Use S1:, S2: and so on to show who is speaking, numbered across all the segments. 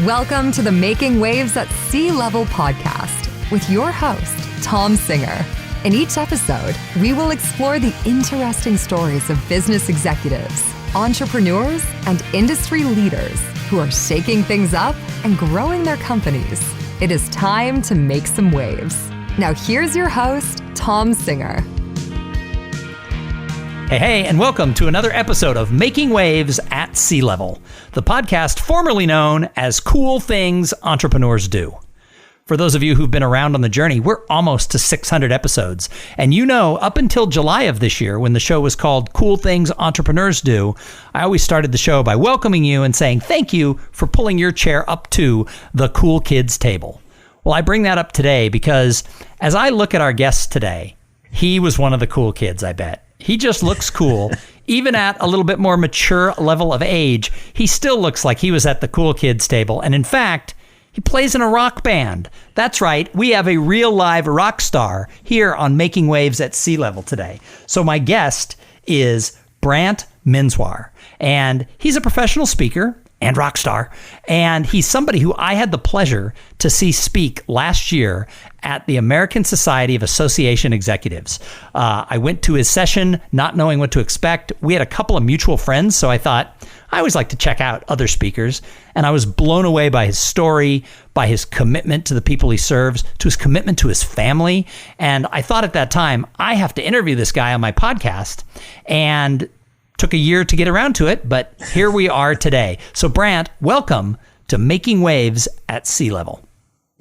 S1: Welcome to the Making Waves at Sea Level podcast with your host, Tom Singer. In each episode, we will explore the interesting stories of business executives, entrepreneurs, and industry leaders who are shaking things up and growing their companies. It is time to make some waves. Now here's your host, Tom Singer.
S2: Hey, and welcome to another episode of Making Waves at Sea Level, the podcast formerly known as Cool Things Entrepreneurs Do. For those of you who've been around on the journey, we're almost to 600 episodes. And you know, up until July of this year, when the show was called Cool Things Entrepreneurs Do, I always started the show by welcoming you and saying thank you for pulling your chair up to the cool kids table. Well, I bring that up today because as I look at our guest today, he was one of the cool kids, I bet. He just looks cool. Even at a little bit more mature level of age, he still looks like he was at the cool kids table. And in fact, he plays in a rock band. That's right. We have a real live rock star here on Making Waves at Sea Level today. So my guest is Brant Menswar, and he's a professional speaker and rock star. And he's somebody who I had the pleasure to see speak last year at the American Society of Association Executives. I went to his session not knowing what to expect. We had a couple of mutual friends, so I thought, I always like to check out other speakers. And I was blown away by his story, by his commitment to the people he serves, to his commitment to his family. And I thought at that time, I have to interview this guy on my podcast. And took a year to get around to it, but here we are today. So Brant, welcome to Making Waves at Sea Level.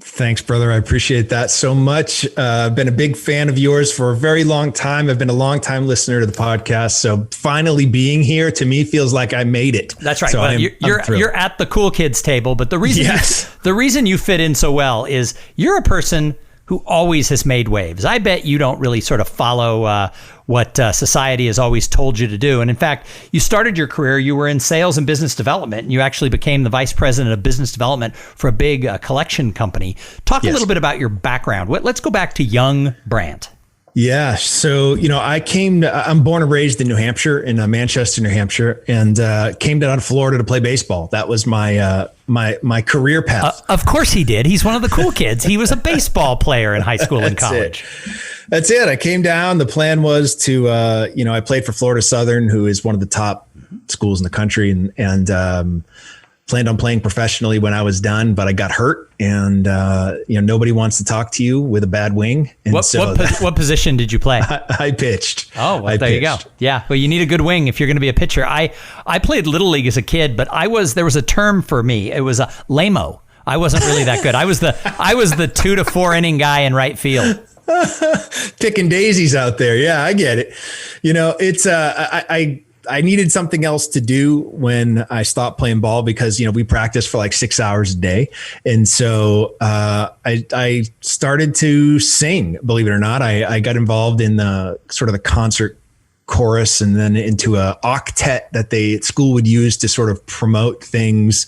S3: Thanks, brother. I appreciate that so much. I've been a big fan of yours for a very long time. I've been a long time listener to the podcast. So finally being here to me feels like I made it.
S2: That's right.
S3: So
S2: well, you're at the cool kids table, but the reason you fit in so well is you're a person who always has made waves. I bet you don't really sort of follow what society has always told you to do. And in fact, you started your career, you were in sales and business development, and you actually became the vice president of business development for a big collection company. Talk a little bit about your background. Let's go back to young Brant.
S3: Yeah. So, I'm born and raised in New Hampshire, in Manchester, New Hampshire, and came down to Florida to play baseball. That was my my career path.
S2: Of course he did. He's one of the cool kids. He was a baseball player in high school and college.
S3: That's it. I came down. The plan was to, I played for Florida Southern, who is one of the top schools in the country, and planned on playing professionally when I was done, but I got hurt, and nobody wants to talk to you with a bad wing. And
S2: what position did you play?
S3: I pitched.
S2: Oh, well, there you go. Yeah, well, you need a good wing if you're going to be a pitcher. I played Little League as a kid, but there was a term for me. It was a lame-o. I wasn't really that good. I was the 2 to 4 inning guy in right field.
S3: Picking daisies out there. Yeah, I get it. It's I needed something else to do when I stopped playing ball because, we practiced for like 6 hours a day. And so I started to sing, believe it or not. I got involved in the sort of the concert chorus and then into a octet that they at school would use to sort of promote things,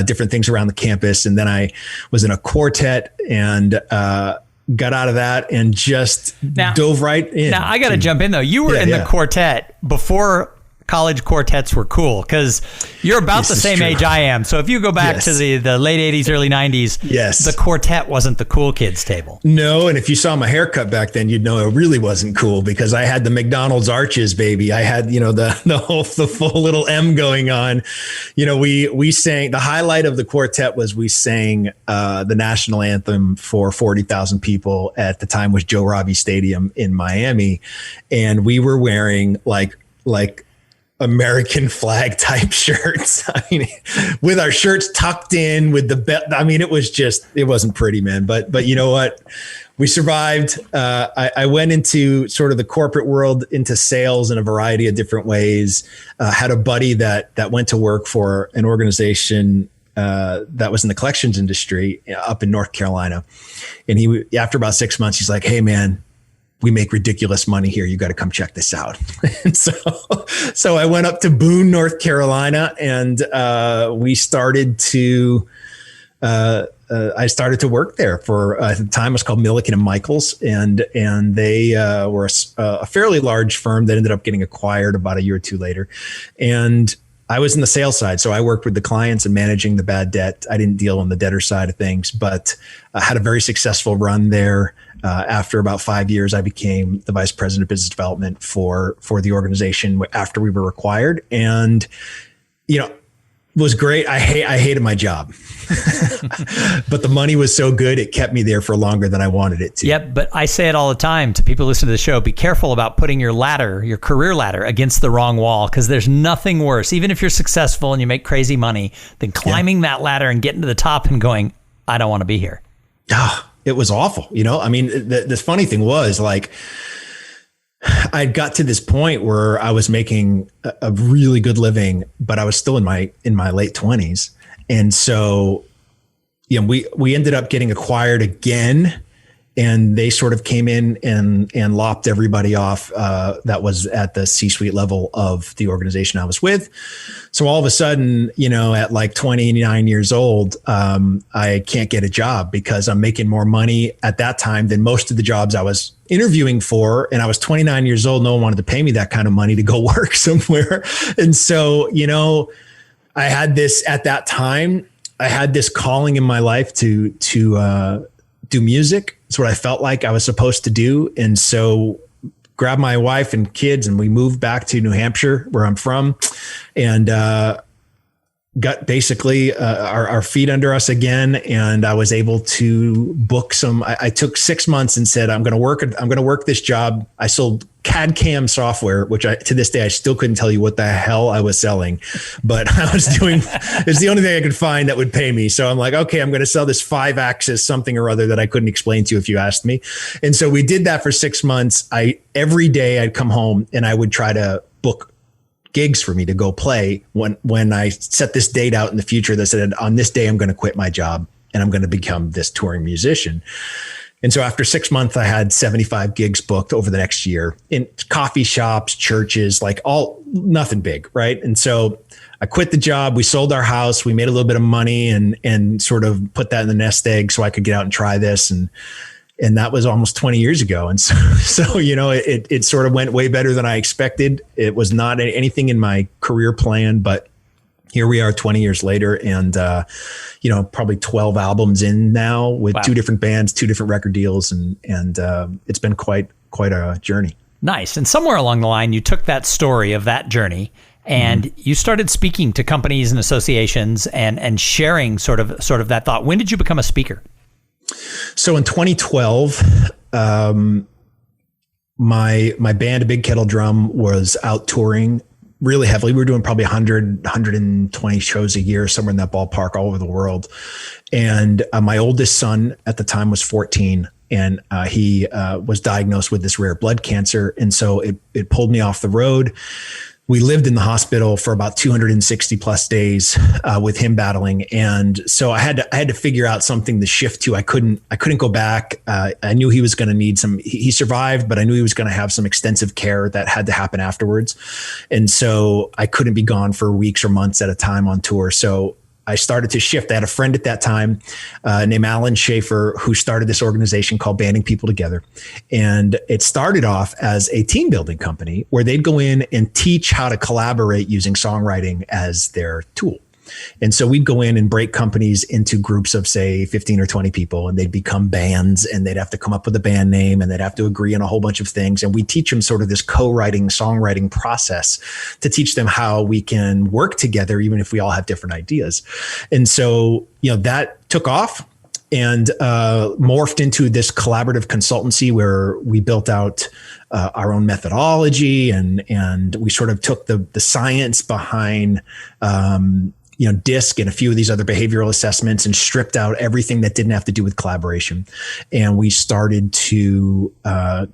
S3: different things around the campus. And then I was in a quartet and got out of that and just dove right in. Now
S2: I got to jump in though. You were in the quartet before college quartets were cool, because you're about the same age I am. So if you go back to the late 80s, early 90s, the quartet wasn't the cool kids table.
S3: No, and if you saw my haircut back then, you'd know it really wasn't cool because I had the McDonald's arches, baby. I had, the full little M going on. We sang, the highlight of the quartet was we sang the national anthem for 40,000 people at the time was Joe Robbie Stadium in Miami. And we were wearing like American flag type shirts. I mean, with our shirts tucked in with the belt. I mean, it wasn't pretty, man. But you know what? We survived. I went into sort of the corporate world, into sales in a variety of different ways. Had a buddy that went to work for an organization that was in the collections industry up in North Carolina. And after about 6 months, he's like, "Hey, man, we make ridiculous money here. You got to come check this out." And so I went up to Boone, North Carolina, and we started to, I started to work there for, at the time it was called Milliken and Michaels. And they were a fairly large firm that ended up getting acquired about a year or two later. And I was in the sales side. So I worked with the clients and managing the bad debt. I didn't deal on the debtor side of things, but I had a very successful run there. After about 5 years, I became the vice president of business development for the organization after we were acquired. And, it was great. I hated my job, but the money was so good. It kept me there for longer than I wanted it to.
S2: Yep. But I say it all the time to people who listen to the show, be careful about putting your career ladder against the wrong wall, because there's nothing worse, even if you're successful and you make crazy money, than climbing that ladder and getting to the top and going, I don't want to be here.
S3: It was awful. I mean, the funny thing was, like, I got to this point where I was making a really good living, but I was still in my late 20s. And so, we ended up getting acquired again, and they sort of came in and lopped everybody off that was at the C-suite level of the organization I was with. So all of a sudden, at like 29 years old, I can't get a job because I'm making more money at that time than most of the jobs I was interviewing for. And I was 29 years old. No one wanted to pay me that kind of money to go work somewhere. And so, I had this at that time, I had this calling in my life to do music. It's what I felt like I was supposed to do. And so grabbed my wife and kids and we moved back to New Hampshire, where I'm from, and got basically our feet under us again. And I was able to book some. I took 6 months and said, I'm going to work this job. I sold CAD CAM software, which to this day, I still couldn't tell you what the hell I was selling, but I was doing, it's the only thing I could find that would pay me. So I'm like, okay, I'm going to sell this 5-axis something or other that I couldn't explain to you if you asked me. And so we did that for 6 months. Every day I'd come home and I would try to book gigs for me to go play when I set this date out in the future that said, on this day, I'm going to quit my job and I'm going to become this touring musician. And so after 6 months, I had 75 gigs booked over the next year in coffee shops, churches, nothing big. Right. And so I quit the job. We sold our house. We made a little bit of money and sort of put that in the nest egg so I could get out and try this. And that was almost 20 years ago. And so it sort of went way better than I expected. It was not anything in my career plan, but here we are 20 years later and, probably 12 albums in now with Two different bands, 2 different record deals. And it's been quite a journey. Nice.
S2: And somewhere along the line, you took that story of that journey and you started speaking to companies and associations and sharing sort of that thought. When did you become a speaker?
S3: So in 2012, my band, A Big Kettle Drum, was out touring really heavily. We were doing probably 120 shows a year, somewhere in that ballpark, all over the world. And my oldest son at the time was 14, and he was diagnosed with this rare blood cancer. And so it pulled me off the road. We lived in the hospital for about 260 plus days with him battling. And so I had to figure out something to shift to. I couldn't go back. I knew he was going to need he survived, but I knew he was going to have some extensive care that had to happen afterwards. And so I couldn't be gone for weeks or months at a time on tour. So I started to shift. I had a friend at that time named Alan Schaefer, who started this organization called Banding People Together. And it started off as a team building company where they'd go in and teach how to collaborate using songwriting as their tool. And so we'd go in and break companies into groups of, say, 15 or 20 people, and they'd become bands, and they'd have to come up with a band name, and they'd have to agree on a whole bunch of things. And we teach them sort of this co-writing, songwriting process to teach them how we can work together, even if we all have different ideas. And so, that took off and morphed into this collaborative consultancy where we built out our own methodology, and we sort of took the science behind DISC and a few of these other behavioral assessments and stripped out everything that didn't have to do with collaboration. And we started to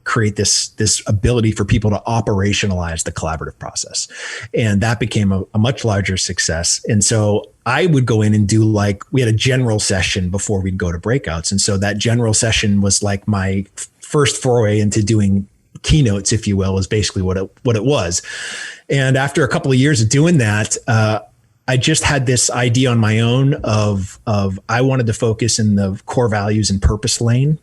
S3: create this ability for people to operationalize the collaborative process. And that became a much larger success. And so I would go in and do we had a general session before we'd go to breakouts. And so that general session was like my first foray into doing keynotes, if you will, is basically what it was. And after a couple of years of doing that, I just had this idea on my own of I wanted to focus in the core values and purpose lane.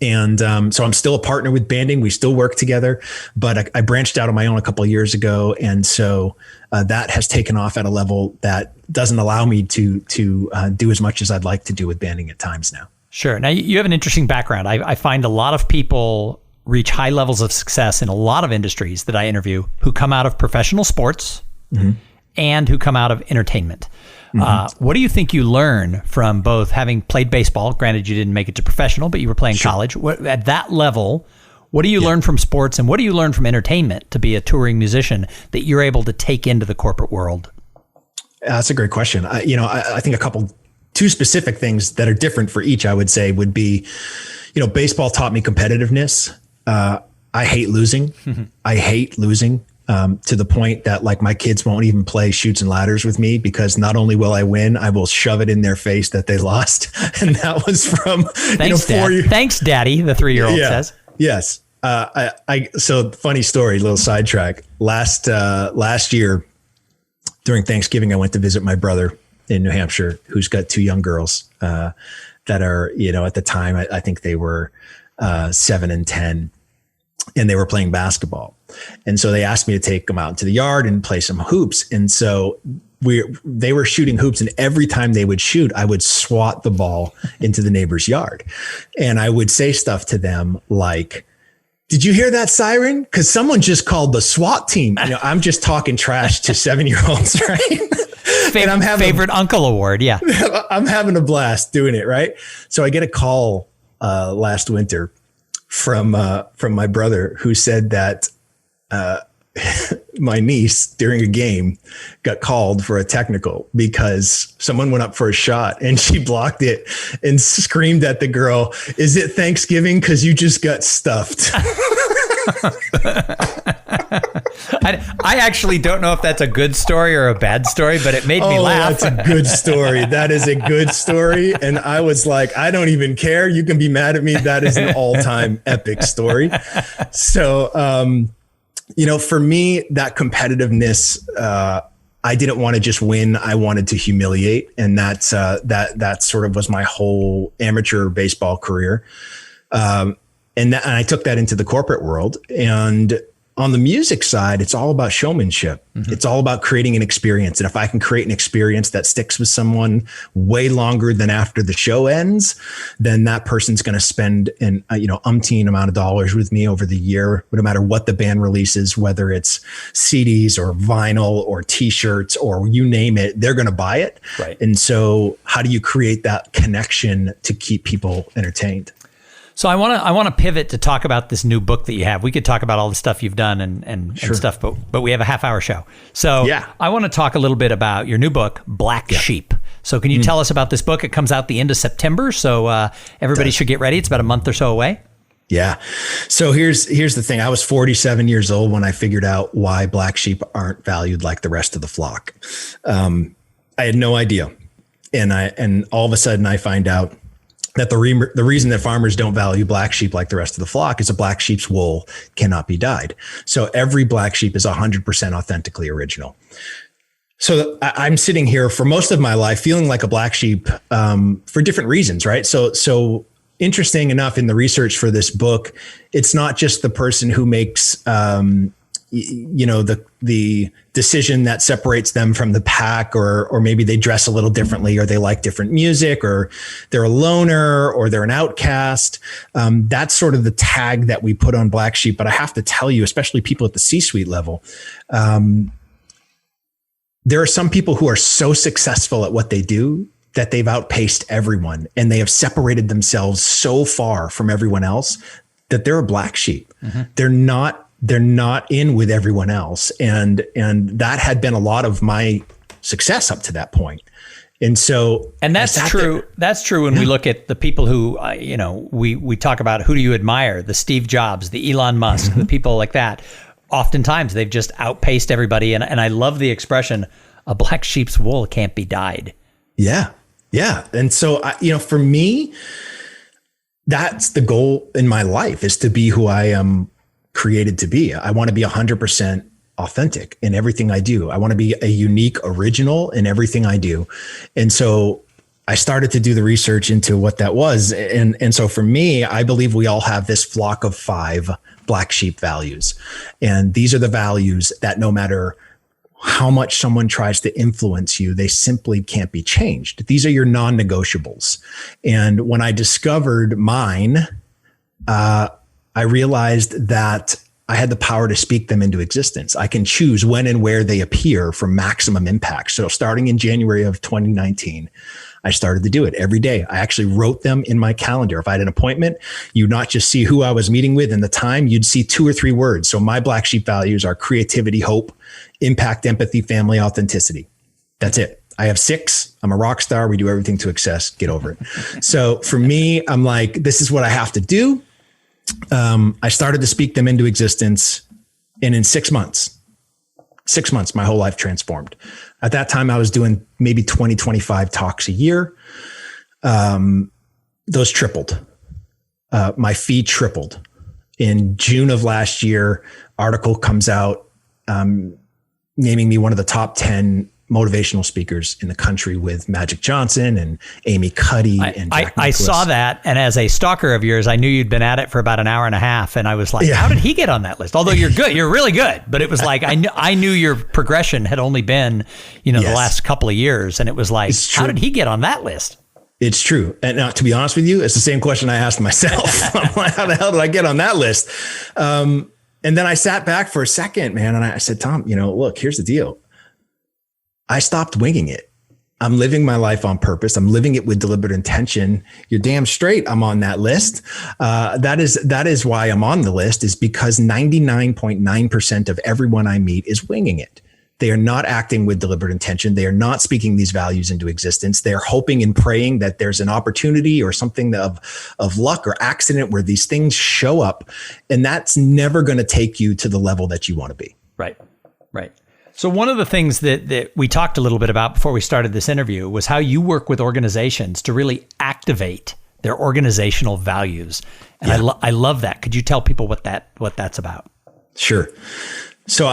S3: And so I'm still a partner with banding. We still work together, but I branched out on my own a couple of years ago. And so that has taken off at a level that doesn't allow me to do as much as I'd like to do with banding at times now.
S2: Sure. Now, you have an interesting background. I find a lot of people reach high levels of success in a lot of industries that I interview who come out of professional sports and who come out of entertainment. What do you think you learn from both having played baseball? Granted, you didn't make it to professional, but you were playing college. At that level, what do you learn from sports and what do you learn from entertainment to be a touring musician that you're able to take into the corporate world?
S3: That's a great question. I think two specific things that are different for each, I would say, would be, baseball taught me competitiveness. I hate losing. I hate losing. To the point that like my kids won't even play Chutes and Ladders with me because not only will I win, I will shove it in their face that they lost. And that was from,
S2: Thanks, Dad. Thanks, Daddy, the 3-year-old says.
S3: Yes. So funny story, little sidetrack. Last year during Thanksgiving, I went to visit my brother in New Hampshire, who's got 2 young girls, that are, at the time, I think they were, 7 and 10. And they were playing basketball. And so they asked me to take them out into the yard and play some hoops. And so they were shooting hoops, and every time they would shoot, I would swat the ball into the neighbor's yard. And I would say stuff to them like, did you hear that siren? Because someone just called the SWAT team. I'm just talking trash to 7-year-olds, right?
S2: Favorite uncle award. Yeah.
S3: I'm having a blast doing it. Right. So I get a call last winter from my brother, who said that my niece during a game got called for a technical because someone went up for a shot and she blocked it and screamed at the girl, "Is it Thanksgiving? Because you just got stuffed."
S2: I actually don't know if that's a good story or a bad story, but it made me laugh.
S3: That's a good story. That is a good story. And I was like, I don't even care. You can be mad at me. That is an all-time epic story. So, for me, that competitiveness, I didn't want to just win. I wanted to humiliate. And that sort of was my whole amateur baseball career. And I took that into the corporate world. And on the music side, it's all about showmanship. It's all about creating an experience. And if I can create an experience that sticks with someone way longer than after the show ends, then that person's going to spend an umpteen amount of dollars with me over the year, no matter what the band releases, whether it's CDs or vinyl or T-shirts or you name it, they're going to buy it.
S2: Right.
S3: And so how do you create that connection to keep people entertained?
S2: So I want to pivot to talk about this new book that you have. We could talk about all the stuff you've done and stuff, but we have a half-hour show. So I want to talk a little bit about your new book, Black Sheep. So can you tell us about this book? It comes out the end of September, so everybody should get ready. It's about a month or so away.
S3: Yeah. So here's the thing. I was 47 years old when I figured out why black sheep aren't valued like the rest of the flock. I had no idea. And all of a sudden I find out that the reason that farmers don't value black sheep like the rest of the flock is a black sheep's wool cannot be dyed. So every black sheep is 100% authentically original. So I'm sitting here for most of my life feeling like a black sheep for different reasons, right? So interesting enough, in the research for this book, it's not just the person who makes the decision that separates them from the pack, or maybe they dress a little differently, or they like different music, or they're a loner, or they're an outcast. That's sort of the tag that we put on black sheep. But I have to tell you, especially people at the C-suite level, there are some people who are so successful at what they do that they've outpaced everyone, and they have separated themselves so far from everyone else that they're a black sheep. They're not in with everyone else. And that had been a lot of my success up to that point. And so,
S2: and that's true. That's true. When we look at the people who, we talk about, who do you admire? The Steve Jobs, the Elon Musk, the people like that. Oftentimes they've just outpaced everybody. And I love the expression, a black sheep's wool can't be dyed.
S3: Yeah. Yeah. And so, for me, that's the goal in my life, is to be who I am created to be. I want to be 100% authentic in everything I do. I want to be a unique original in everything I do. And so I started to do the research into what that was. And so for me, I believe we all have this flock of 5 black sheep values. And these are the values that no matter how much someone tries to influence you, they simply can't be changed. These are your non-negotiables. And when I discovered mine, I realized that I had the power to speak them into existence. I can choose when and where they appear for maximum impact. So starting in January of 2019, I started to do it every day. I actually wrote them in my calendar. If I had an appointment, you'd not just see who I was meeting with and the time, you'd see 2 or 3 words. So my black sheep values are creativity, hope, impact, empathy, family, authenticity. That's it. I have 6. I'm a rock star. We do everything to excess. Get over it. So for me, I'm like, this is what I have to do. I started to speak them into existence, and in 6 months, my whole life transformed. At that time, I was doing maybe 20, 25 talks a year. Those tripled. My fee tripled. In June of last year, article comes out naming me one of the top 10 motivational speakers in the country with Magic Johnson and Amy Cuddy and Jack
S2: I saw that, and as a stalker of yours, I knew you'd been at it for about an hour and a half, and I was like, how did he get on that list? Although you're good, you're really good, but it was like I knew your progression had only been, the last couple of years, and it was like, how did he get on that list?
S3: It's true. And now, to be honest with you, it's the same question I asked myself. I'm like, how the hell did I get on that list? And then I sat back for a second, man, and I said, Tom, look, here's the deal. I stopped winging it. I'm living my life on purpose. I'm living it with deliberate intention. You're damn straight I'm on that list. That is why I'm on the list, is because 99.9% of everyone I meet is winging it. They are not acting with deliberate intention. They are not speaking these values into existence. They are hoping and praying that there's an opportunity or something of luck or accident where these things show up. And that's never going to take you to the level that you want to be.
S2: Right. So one of the things that we talked a little bit about before we started this interview was how you work with organizations to really activate their organizational values. And I love that. Could you tell people what that's about?
S3: Sure. So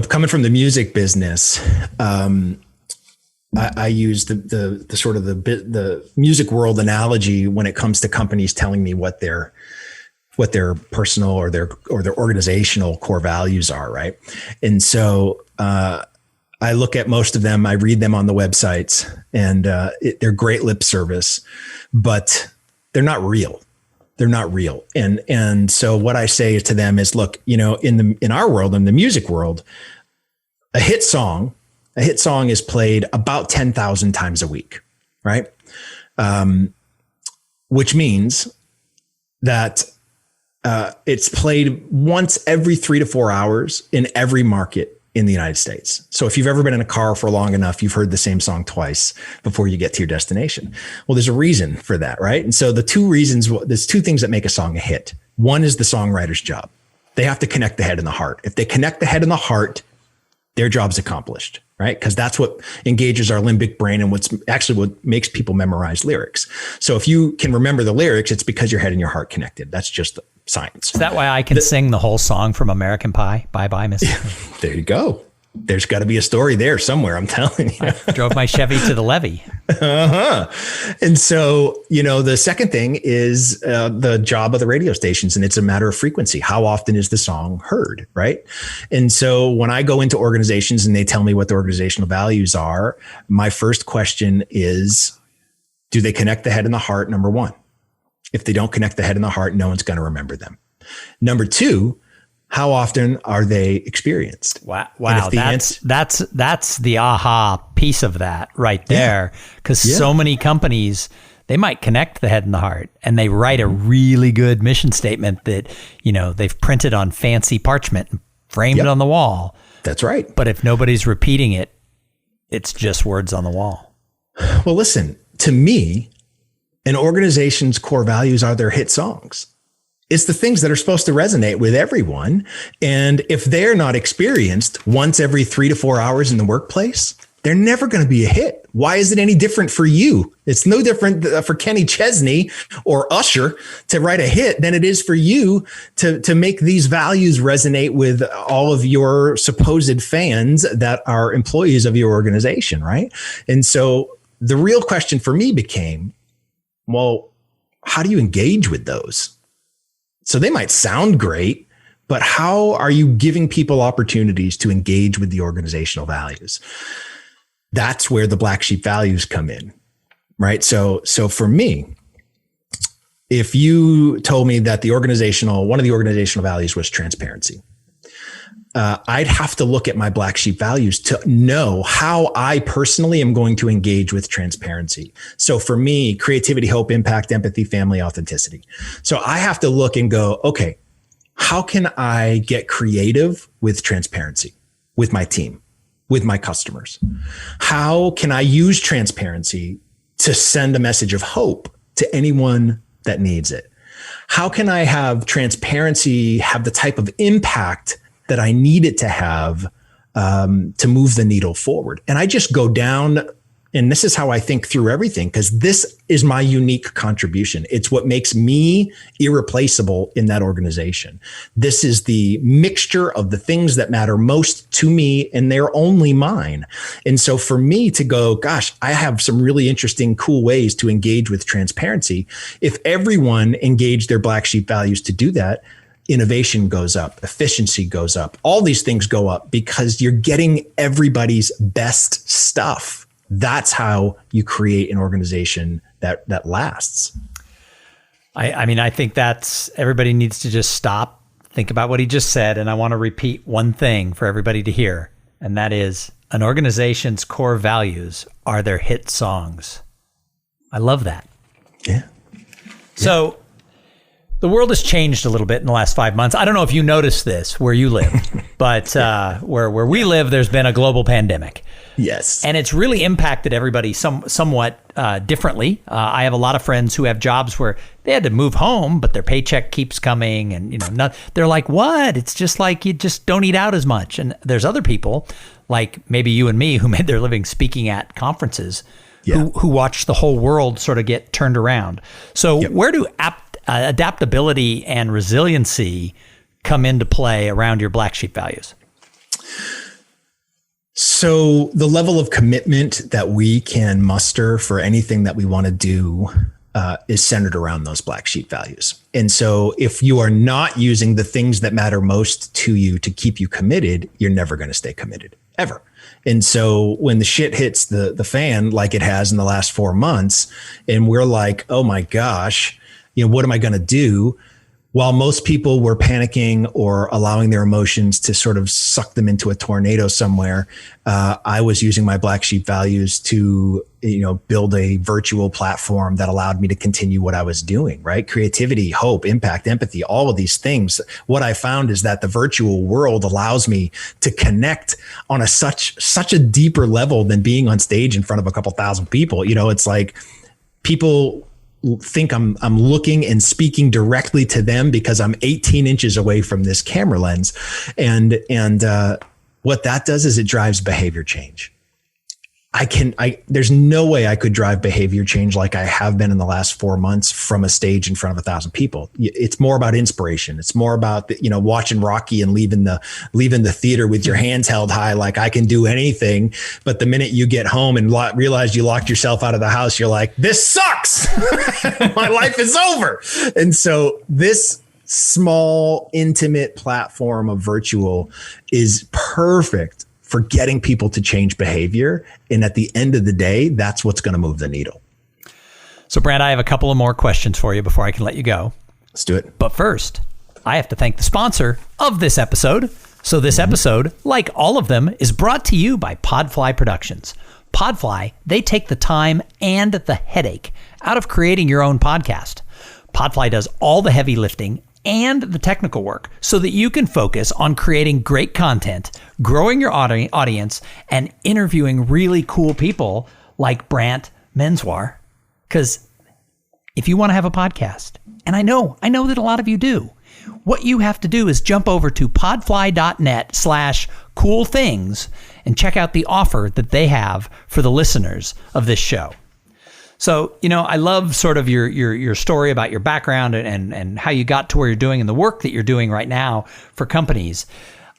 S3: coming from the music business, I use the sort of the music world analogy when it comes to companies telling me what their personal or their organizational core values are, right? And so I look at most of them, I read them on the websites, and they're great lip service, but they're not real. They're not real. And so what I say to them is, look, in our world, in the music world, a hit song is played about 10,000 times a week, right? Which means that it's played once every 3 to 4 hours in every market in the United States. So if you've ever been in a car for long enough, you've heard the same song twice before you get to your destination. Well, there's a reason for that, right? And so there's 2 things that make a song a hit. One is the songwriter's job. They have to connect the head and the heart. If they connect the head and the heart, their job's accomplished, right? Because that's what engages our limbic brain and what makes people memorize lyrics. So if you can remember the lyrics, it's because your head and your heart connected. That's just science.
S2: Is that why I can sing the whole song from American Pie? Bye bye, Miss.
S3: There you go. There's got to be a story there somewhere, I'm telling you.
S2: I drove my Chevy to the levee.
S3: And so, the second thing is the job of the radio stations, and it's a matter of frequency. How often is the song heard, right? And so when I go into organizations and they tell me what the organizational values are, my first question is, do they connect the head and the heart? Number one. If they don't connect the head and the heart, no one's going to remember them. Number two, how often are they experienced?
S2: Wow. That's the aha piece of that right there. Because so many companies, they might connect the head and the heart, and they write a really good mission statement that, they've printed on fancy parchment and framed it on the wall.
S3: That's right.
S2: But if nobody's repeating it, it's just words on the wall.
S3: Well, listen, to me, an organization's core values are their hit songs. It's the things that are supposed to resonate with everyone. And if they're not experienced once every 3 to 4 hours in the workplace, they're never going to be a hit. Why is it any different for you? It's no different for Kenny Chesney or Usher to write a hit than it is for you to make these values resonate with all of your supposed fans that are employees of your organization, right? And so the real question for me became, well, how do you engage with those? So they might sound great, but how are you giving people opportunities to engage with the organizational values? That's where the black sheep values come in, right? So for me, if you told me that one of the organizational values was transparency, I'd have to look at my black sheep values to know how I personally am going to engage with transparency. So for me, creativity, hope, impact, empathy, family, authenticity. So I have to look and go, okay, how can I get creative with transparency, with my team, with my customers? How can I use transparency to send a message of hope to anyone that needs it? How can I have transparency have the type of impact that I need it to have to move the needle forward? And I just go down, and this is how I think through everything, because this is my unique contribution. It's what makes me irreplaceable in that organization. This is the mixture of the things that matter most to me, and they're only mine. And so for me to go, gosh, I have some really interesting, cool ways to engage with transparency. If everyone engaged their black sheep values to do that, innovation goes up, efficiency goes up, all these things go up because you're getting everybody's best stuff. That's how you create an organization that lasts.
S2: I mean, I think that's, everybody needs to just stop, think about what he just said. And I want to repeat one thing for everybody to hear. And that is, an organization's core values are their hit songs. I love that.
S3: Yeah.
S2: So the world has changed a little bit in the last 5 months. I don't know if you noticed this where you live, but where we live, there's been a global pandemic.
S3: Yes.
S2: And it's really impacted everybody somewhat differently. I have a lot of friends who have jobs where they had to move home, but their paycheck keeps coming, and they're like, what? It's just like you just don't eat out as much. And there's other people like maybe you and me who made their living speaking at conferences, who watch the whole world sort of get turned around. So where do adaptability and resiliency come into play around your black sheep values?
S3: So the level of commitment that we can muster for anything that we want to do is centered around those black sheep values. And so if you are not using the things that matter most to you to keep you committed, you're never going to stay committed, ever. And so when the shit hits the fan, like it has in the last 4 months, and we're like, oh my gosh, what am I going to do? While most people were panicking or allowing their emotions to sort of suck them into a tornado somewhere, I was using my black sheep values to, build a virtual platform that allowed me to continue what I was doing, right? Creativity, hope, impact, empathy, all of these things. What I found is that the virtual world allows me to connect on such a deeper level than being on stage in front of a couple thousand people. It's like people think I'm looking and speaking directly to them because I'm 18 inches away from this camera lens. And what that does is it drives behavior change. There's no way I could drive behavior change like I have been in the last 4 months from a stage in front of 1,000 people. It's more about inspiration. It's more about, watching Rocky and leaving the theater with your hands held high, like I can do anything. But the minute you get home and realize you locked yourself out of the house, you're like, this sucks. My life is over. And so this small, intimate platform of virtual is perfect for getting people to change behavior. And at the end of the day, that's what's going to move the needle.
S2: So Brant, I have a couple of more questions for you before I can let you go.
S3: Let's do it.
S2: But first, I have to thank the sponsor of this episode. So this episode, like all of them, is brought to you by Podfly Productions. Podfly, they take the time and the headache out of creating your own podcast. Podfly does all the heavy lifting and the technical work so that you can focus on creating great content, growing your audience, and interviewing really cool people like Brant Menswar. Because if you want to have a podcast, and I know that a lot of you do, what you have to do is jump over to podfly.net/cool things and check out the offer that they have for the listeners of this show. So, I love sort of your story about your background and how you got to where you're doing and the work that you're doing right now for companies.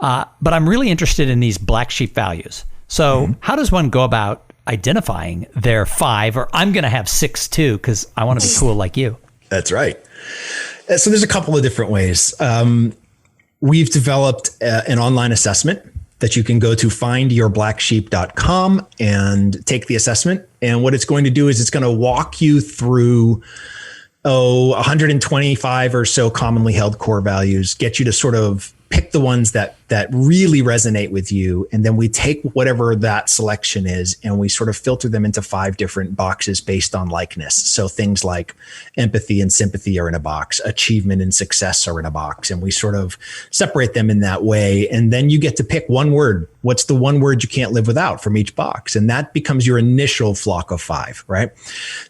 S2: But I'm really interested in these black sheep values. So how does one go about identifying their 5, or I'm going to have 6 too, because I want to be cool like you.
S3: That's right. So there's a couple of different ways. We've developed an online assessment that you can go to findyourblacksheep.com and take the assessment. And what it's going to do is it's going to walk you through 125 or so commonly held core values, get you to sort of pick the ones that really resonate with you. And then we take whatever that selection is and we sort of filter them into 5 different boxes based on likeness. So things like empathy and sympathy are in a box, achievement and success are in a box. And we sort of separate them in that way. And then you get to pick one word. What's the one word you can't live without from each box? And that becomes your initial flock of 5, right?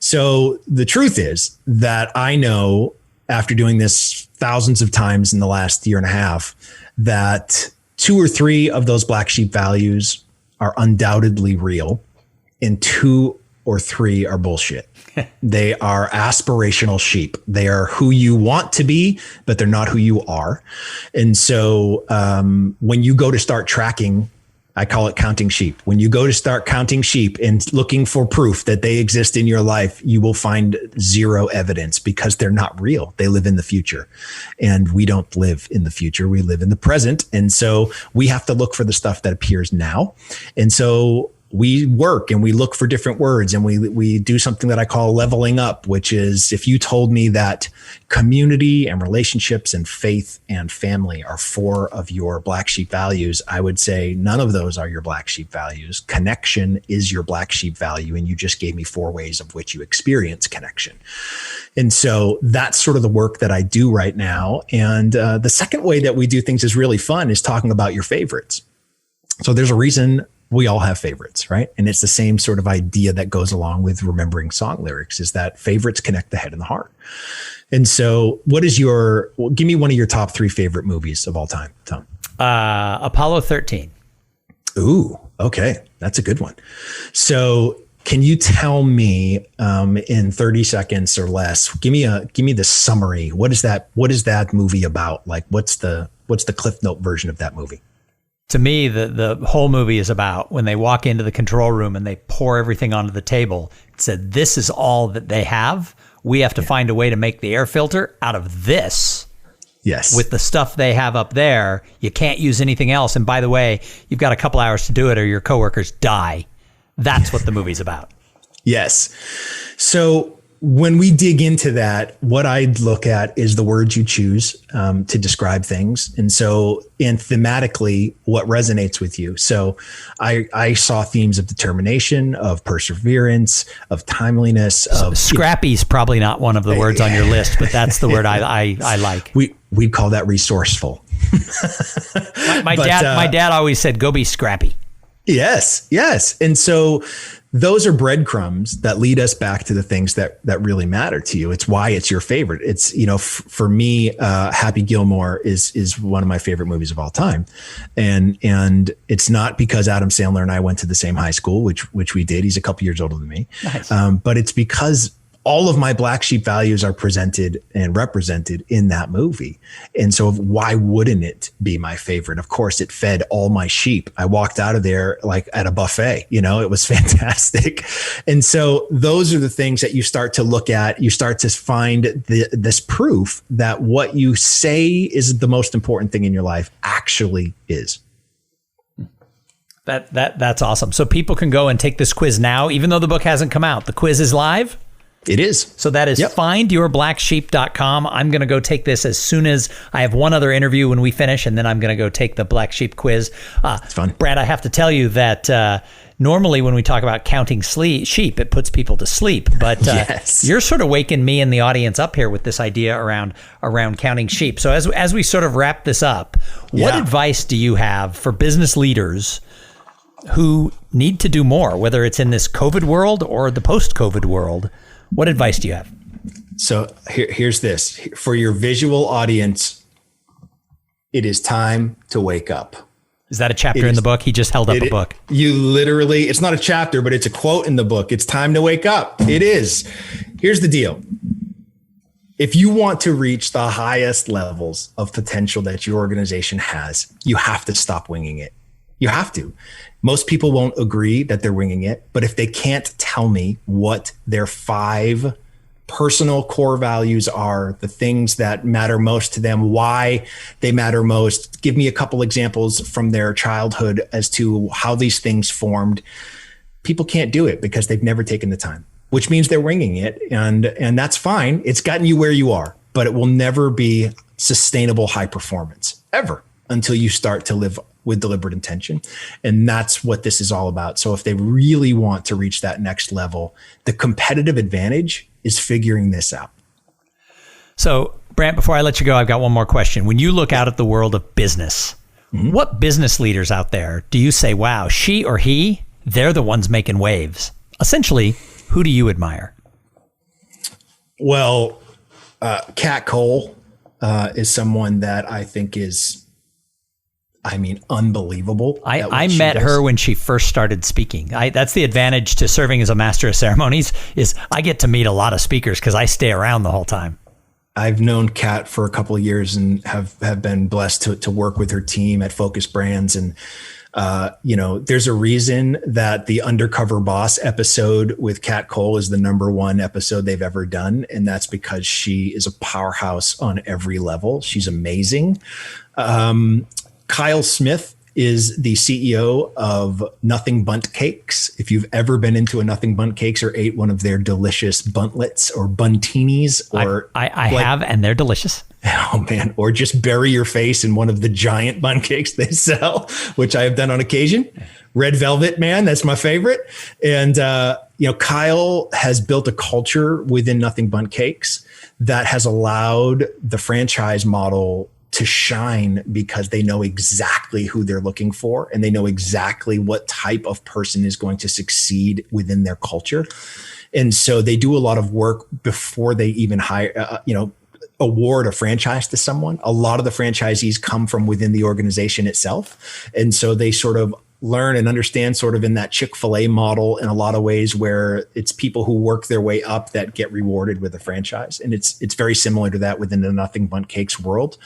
S3: So the truth is that I know, after doing this thousands of times in the last year and a half, that 2 or 3 of those black sheep values are undoubtedly real and 2 or 3 are bullshit. They are aspirational sheep. They are who you want to be, but they're not who you are. And so when you go to start tracking, I call it counting sheep. When you go to start counting sheep and looking for proof that they exist in your life, you will find 0 evidence because they're not real. They live in the future, and we don't live in the future. We live in the present. And so we have to look for the stuff that appears now. And so we work and we look for different words, and we do something that I call leveling up, which is, if you told me that community and relationships and faith and family are 4 of your black sheep values, I would say none of those are your black sheep values. Connection is your black sheep value, and you just gave me 4 ways of which you experience connection. And so that's sort of the work that I do right now. And the second way that we do things is really fun, is talking about your favorites. So there's a reason we all have favorites, right? And it's the same sort of idea that goes along with remembering song lyrics, is that favorites connect the head and the heart. And so give me one of your top 3 favorite movies of all time, Tom.
S2: Apollo 13.
S3: Ooh, okay. That's a good one. So can you tell me in 30 seconds or less, give me the summary. What is that movie about? Like, what's the Cliff Note version of that movie?
S2: To me, the whole movie is about when they walk into the control room and they pour everything onto the table. It said, this is all that they have. We have to find a way to make the air filter out of this.
S3: Yes.
S2: With the stuff they have up there, you can't use anything else. And by the way, you've got a couple hours to do it or your coworkers die. That's what the movie's about.
S3: Yes. So when we dig into that, what I'd look at is the words you choose to describe things. And thematically, what resonates with you. So I saw themes of determination, of perseverance, of timeliness.
S2: Scrappy's probably not one of the words on your list, but that's the word I like.
S3: We'd call that resourceful.
S2: My dad always said, go be scrappy.
S3: Yes. And so those are breadcrumbs that lead us back to the things that really matter to you. It's why it's your favorite. It's, for me, Happy Gilmore is one of my favorite movies of all time. And it's not because Adam Sandler and I went to the same high school, which we did. He's a couple years older than me.
S2: Nice.
S3: But it's because all of my black sheep values are presented and represented in that movie. And so why wouldn't it be my favorite? Of course, it fed all my sheep. I walked out of there like at a buffet, it was fantastic. And so those are the things that you start to look at. You start to find this proof that what you say is the most important thing in your life actually is.
S2: That's awesome. So people can go and take this quiz now, even though the book hasn't come out. The quiz is live.
S3: It is.
S2: So that is findyourblacksheep.com. I'm going to go take this as soon as I have one other interview when we finish, and then I'm going to go take the Black Sheep quiz.
S3: It's fun.
S2: Brant, I have to tell you that normally when we talk about counting sheep, it puts people to sleep. But
S3: yes.
S2: You're sort of waking me and the audience up here with this idea around counting sheep. So as we sort of wrap this up, what advice do you have for business leaders who need to do more, whether it's in this COVID world or the post-COVID world? What advice do you have?
S3: So here's this. For your visual audience, it is time to wake up.
S2: Is that a chapter in the book? He just held up a book.
S3: You literally, it's not a chapter, but it's a quote in the book. It's time to wake up. It is. Here's the deal. If you want to reach the highest levels of potential that your organization has, you have to stop winging it. You have to. Most people won't agree that they're winging it, but if they can't tell me what their 5 personal core values are, the things that matter most to them, why they matter most, give me a couple examples from their childhood as to how these things formed. People can't do it because they've never taken the time, which means they're winging it. And that's fine. It's gotten you where you are, but it will never be sustainable high performance ever until you start to live with deliberate intention. And that's what this is all about. So if they really want to reach that next level, the competitive advantage is figuring this out.
S2: So, Brant, before I let you go, I've got one more question. When you look out at the world of business, what business leaders out there do you say, wow, she or he, they're the ones making waves? Essentially, who do you admire?
S3: Well, Kat Cole is someone that I think is, unbelievable.
S2: I met her when she first started speaking. That's the advantage to serving as a master of ceremonies, is I get to meet a lot of speakers because I stay around the whole time.
S3: I've known Kat for a couple of years and have been blessed to work with her team at Focus Brands. And, there's a reason that the Undercover Boss episode with Kat Cole is the #1 episode they've ever done. And that's because she is a powerhouse on every level. She's amazing. Kyle Smith is the CEO of Nothing Bundt Cakes. If you've ever been into a Nothing Bundt Cakes or ate one of their delicious buntlets or buntinis, or
S2: I have, and they're delicious.
S3: Oh man, or just bury your face in one of the giant bun cakes they sell, which I have done on occasion. Red velvet, man, that's my favorite. And Kyle has built a culture within Nothing Bundt Cakes that has allowed the franchise model to shine because they know exactly who they're looking for and they know exactly what type of person is going to succeed within their culture. And so they do a lot of work before they even hire, award a franchise to someone. A lot of the franchisees come from within the organization itself. And so they sort of learn and understand sort of in that Chick-fil-A model in a lot of ways, where it's people who work their way up that get rewarded with a franchise. And it's very similar to that within the Nothing Bundt Cakes world.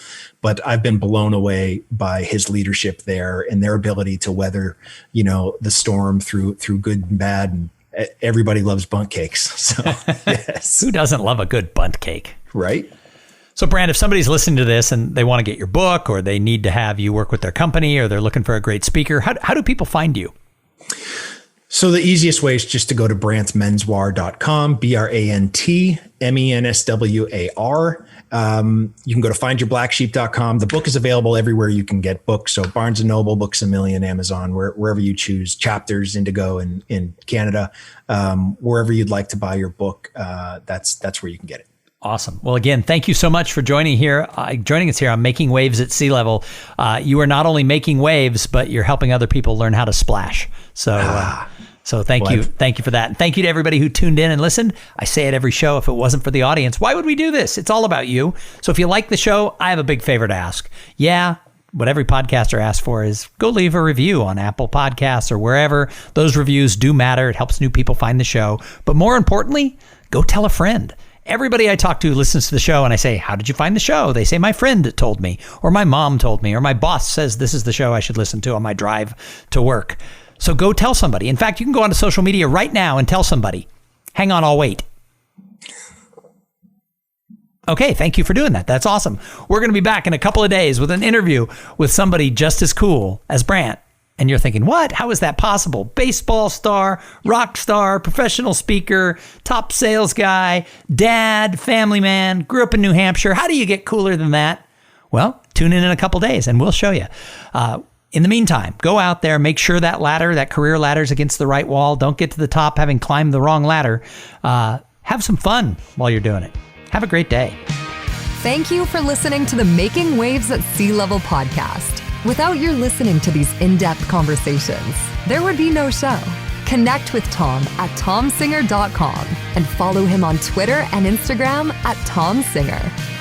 S3: But I've been blown away by his leadership there and their ability to weather, the storm through good and bad. And everybody loves bundt cakes. So yes.
S2: Who doesn't love a good bundt cake?
S3: Right.
S2: So, Brant, if somebody's listening to this and they want to get your book, or they need to have you work with their company, or they're looking for a great speaker, how do people find you?
S3: So the easiest way is just to go to brantmenswar.com, BrantMenswar. You can go to findyourblacksheep.com. The book is available everywhere you can get books. So Barnes & Noble, Books A Million, Amazon, wherever you choose, Chapters, Indigo in Canada, wherever you'd like to buy your book, that's where you can get it.
S2: Awesome. Well, again, thank you so much for joining us here on Making Waves at Sea Level. You are not only making waves, but you're helping other people learn how to splash. So thank you. Thank you for that. And thank you to everybody who tuned in and listened. I say it every show. If it wasn't for the audience, why would we do this? It's all about you. So if you like the show, I have a big favor to ask. Yeah. What every podcaster asks for is go leave a review on Apple Podcasts or wherever. Those reviews do matter. It helps new people find the show. But more importantly, go tell a friend. Everybody I talk to listens to the show, and I say, how did you find the show? They say, my friend told me, or my mom told me, or my boss says this is the show I should listen to on my drive to work. So go tell somebody. In fact, you can go onto social media right now and tell somebody. Hang on, I'll wait. Okay, thank you for doing that. That's awesome. We're going to be back in a couple of days with an interview with somebody just as cool as Brant. And you're thinking, what? How is that possible? Baseball star, rock star, professional speaker, top sales guy, dad, family man, grew up in New Hampshire. How do you get cooler than that? Well, tune in a couple days and we'll show you. In the meantime, go out there, make sure that career ladder is against the right wall. Don't get to the top having climbed the wrong ladder. Have some fun while you're doing it. Have a great day.
S1: Thank you for listening to the Making Waves at Sea Level podcast. Without your listening to these in-depth conversations, there would be no show. Connect with Tom at tomsinger.com and follow him on Twitter and Instagram at tomsinger.